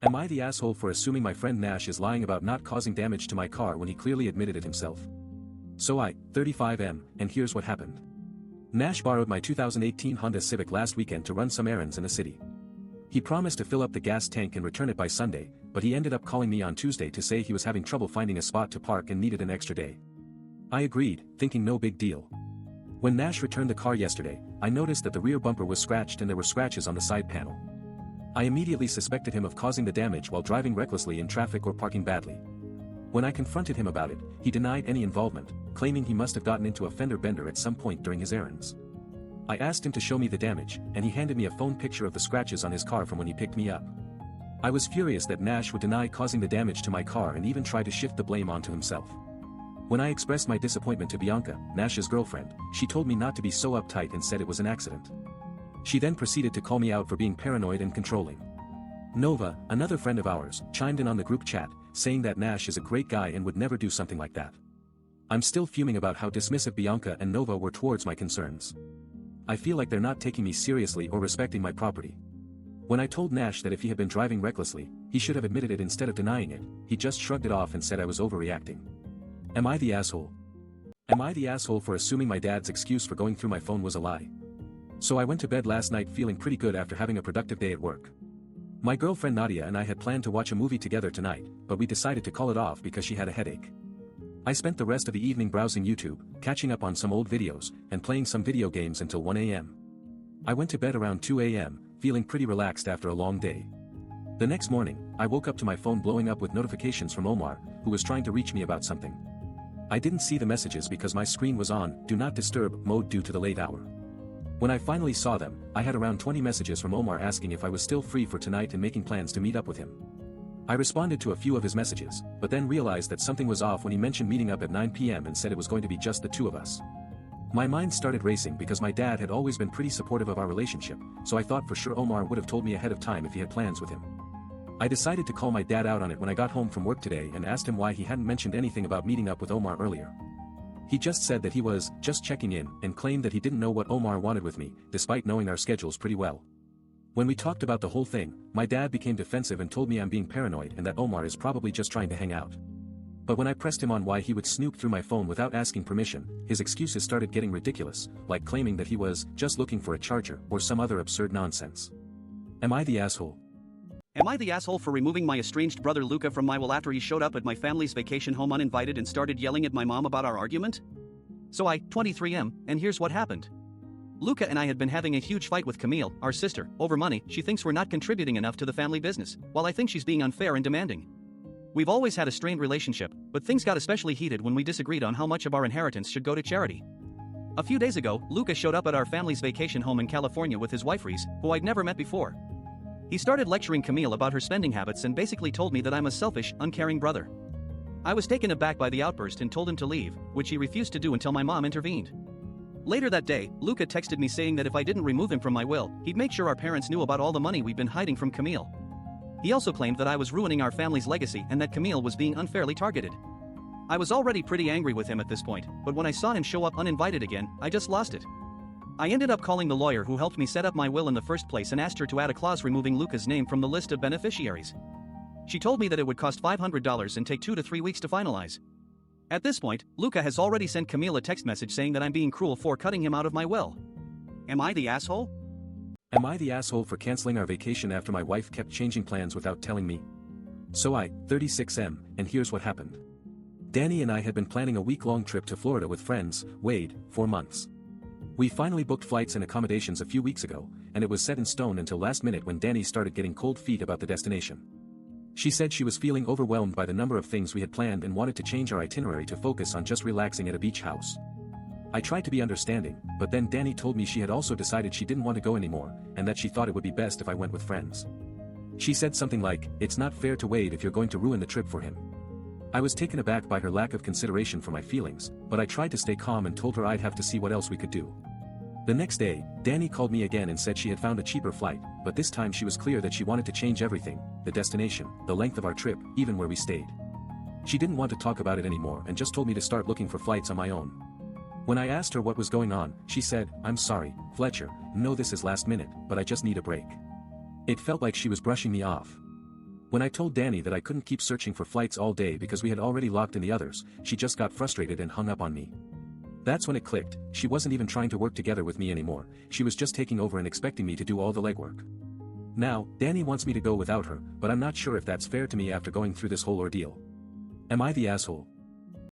Am I the asshole for assuming my friend Nash is lying about not causing damage to my car when he clearly admitted it himself? So I, 35M, and here's what happened. Nash borrowed my 2018 Honda Civic last weekend to run some errands in the city. He promised to fill up the gas tank and return it by Sunday, but he ended up calling me on Tuesday to say he was having trouble finding a spot to park and needed an extra day. I agreed, thinking no big deal. When Nash returned the car yesterday, I noticed that the rear bumper was scratched and there were scratches on the side panel. I immediately suspected him of causing the damage while driving recklessly in traffic or parking badly. When I confronted him about it, he denied any involvement, claiming he must have gotten into a fender bender at some point during his errands. I asked him to show me the damage, and he handed me a phone picture of the scratches on his car from when he picked me up. I was furious that Nash would deny causing the damage to my car and even try to shift the blame onto himself. When I expressed my disappointment to Bianca, Nash's girlfriend, she told me not to be so uptight and said it was an accident. She then proceeded to call me out for being paranoid and controlling. Nova, another friend of ours, chimed in on the group chat, saying that Nash is a great guy and would never do something like that. I'm still fuming about how dismissive Bianca and Nova were towards my concerns. I feel like they're not taking me seriously or respecting my property. When I told Nash that if he had been driving recklessly, he should have admitted it instead of denying it, he just shrugged it off and said I was overreacting. Am I the asshole? Am I the asshole for assuming my dad's excuse for going through my phone was a lie? So I went to bed last night feeling pretty good after having a productive day at work. My girlfriend Nadia and I had planned to watch a movie together tonight, but we decided to call it off because she had a headache. I spent the rest of the evening browsing YouTube, catching up on some old videos, and playing some video games until 1 a.m. I went to bed around 2 a.m., feeling pretty relaxed after a long day. The next morning, I woke up to my phone blowing up with notifications from Omar, who was trying to reach me about something. I didn't see the messages because my screen was on Do Not Disturb mode due to the late hour. When I finally saw them, I had around 20 messages from Omar asking if I was still free for tonight and making plans to meet up with him. I responded to a few of his messages, but then realized that something was off when he mentioned meeting up at 9 p.m. and said it was going to be just the two of us. My mind started racing because my dad had always been pretty supportive of our relationship, so I thought for sure Omar would have told me ahead of time if he had plans with him. I decided to call my dad out on it when I got home from work today and asked him why he hadn't mentioned anything about meeting up with Omar earlier. He just said that he was just checking in and claimed that he didn't know what Omar wanted with me, despite knowing our schedules pretty well. When we talked about the whole thing, my dad became defensive and told me I'm being paranoid and that Omar is probably just trying to hang out. But when I pressed him on why he would snoop through my phone without asking permission, his excuses started getting ridiculous, like claiming that he was just looking for a charger or some other absurd nonsense. Am I the asshole? Am I the asshole for removing my estranged brother Luca from my will after he showed up at my family's vacation home uninvited and started yelling at my mom about our argument? So I, 23M, and here's what happened. Luca and I had been having a huge fight with Camille, our sister, over money. She thinks we're not contributing enough to the family business, while I think she's being unfair and demanding. We've always had a strained relationship, but things got especially heated when we disagreed on how much of our inheritance should go to charity. A few days ago, Luca showed up at our family's vacation home in California with his wife Reese, who I'd never met before. He started lecturing Camille about her spending habits and basically told me that I'm a selfish, uncaring brother. I was taken aback by the outburst and told him to leave, which he refused to do until my mom intervened. Later that day, Luca texted me saying that if I didn't remove him from my will, he'd make sure our parents knew about all the money we'd been hiding from Camille. He also claimed that I was ruining our family's legacy and that Camille was being unfairly targeted. I was already pretty angry with him at this point, but when I saw him show up uninvited again, I just lost it. I ended up calling the lawyer who helped me set up my will in the first place and asked her to add a clause removing Luca's name from the list of beneficiaries. She told me that it would cost $500 and take 2 to 3 weeks to finalize. At this point, Luca has already sent Camille a text message saying that I'm being cruel for cutting him out of my will. Am I the asshole? Am I the asshole for canceling our vacation after my wife kept changing plans without telling me? So I, 36M, and here's what happened. Danny and I had been planning a week-long trip to Florida with friends, Wade, for months. We finally booked flights and accommodations a few weeks ago, and it was set in stone until last minute when Danny started getting cold feet about the destination. She said she was feeling overwhelmed by the number of things we had planned and wanted to change our itinerary to focus on just relaxing at a beach house. I tried to be understanding, but then Danny told me she had also decided she didn't want to go anymore, and that she thought it would be best if I went with friends. She said something like, "It's not fair to Wade if you're going to ruin the trip for him." I was taken aback by her lack of consideration for my feelings, but I tried to stay calm and told her I'd have to see what else we could do. The next day, Danny called me again and said she had found a cheaper flight, but this time she was clear that she wanted to change everything, the destination, the length of our trip, even where we stayed. She didn't want to talk about it anymore and just told me to start looking for flights on my own. When I asked her what was going on, she said, "I'm sorry, Fletcher, no this is last minute, but I just need a break." It felt like she was brushing me off. When I told Danny that I couldn't keep searching for flights all day because we had already locked in the others, she just got frustrated and hung up on me. That's when it clicked, she wasn't even trying to work together with me anymore, she was just taking over and expecting me to do all the legwork. Now, Danny wants me to go without her, but I'm not sure if that's fair to me after going through this whole ordeal. Am I the asshole?